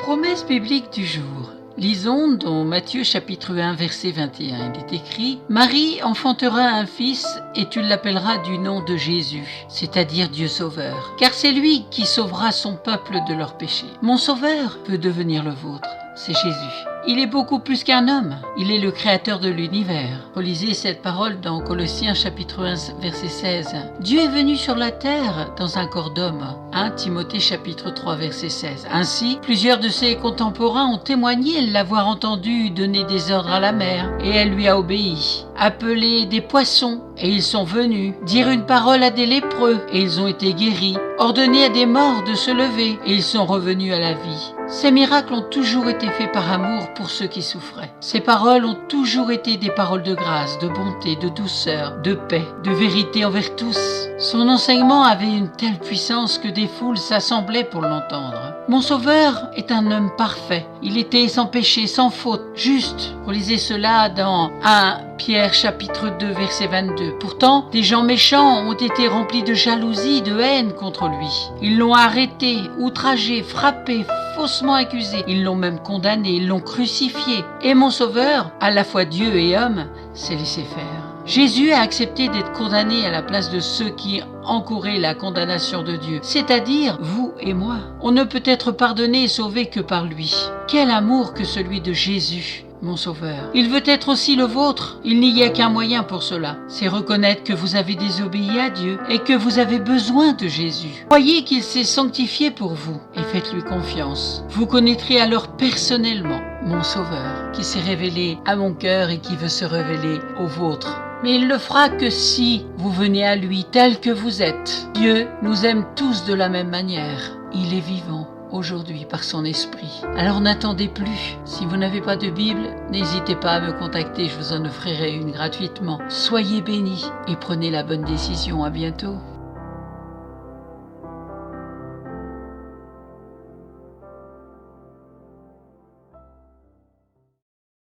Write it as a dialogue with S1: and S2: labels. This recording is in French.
S1: Promesse biblique du jour. Lisons dans Matthieu chapitre 1 verset 21. Il est écrit « Marie enfantera un fils et tu l'appelleras du nom de Jésus, c'est-à-dire Dieu Sauveur. Car c'est lui qui sauvera son peuple de leurs péchés. Mon Sauveur peut devenir le vôtre, c'est Jésus. Il est beaucoup plus qu'un homme, il est le créateur de l'univers. » Relisez cette parole dans Colossiens chapitre 1 verset 16. Dieu est venu sur la terre dans un corps d'homme. 1 Timothée chapitre 3 verset 16. Ainsi, plusieurs de ses contemporains ont témoigné l'avoir entendu donner des ordres à la mer, et elle lui a obéi. Appeler des poissons, et ils sont venus. Dire une parole à des lépreux, et ils ont été guéris. Ordonner à des morts de se lever, et ils sont revenus à la vie. Ces miracles ont toujours été faits par amour pour ceux qui souffraient. Ces paroles ont toujours été des paroles de grâce, de bonté, de douceur, de paix, de vérité envers tous. Son enseignement avait une telle puissance que des foules s'assemblaient pour l'entendre. Mon Sauveur est un homme parfait. Il était sans péché, sans faute, juste. Relisez cela dans 1 Pierre chapitre 2 verset 22. Pourtant, des gens méchants ont été remplis de jalousie, de haine contre lui. Ils l'ont arrêté, outragé, frappé, faussement accusé. Ils l'ont même condamné, ils l'ont crucifié. Et mon Sauveur, à la fois Dieu et homme, s'est laissé faire. Jésus a accepté d'être condamné à la place de ceux qui encouraient la condamnation de Dieu, c'est-à-dire vous et moi. On ne peut être pardonné et sauvé que par lui. Quel amour que celui de Jésus, mon Sauveur. Il veut être aussi le vôtre. Il n'y a qu'un moyen pour cela. C'est reconnaître que vous avez désobéi à Dieu et que vous avez besoin de Jésus. Croyez qu'il s'est sanctifié pour vous et faites-lui confiance. Vous connaîtrez alors personnellement mon Sauveur qui s'est révélé à mon cœur et qui veut se révéler au vôtre. Mais il le fera que si vous venez à lui tel que vous êtes. Dieu nous aime tous de la même manière. Il est vivant aujourd'hui par son esprit. Alors n'attendez plus. Si vous n'avez pas de Bible, n'hésitez pas à me contacter, je vous en offrirai une gratuitement. Soyez bénis et prenez la bonne décision. À bientôt.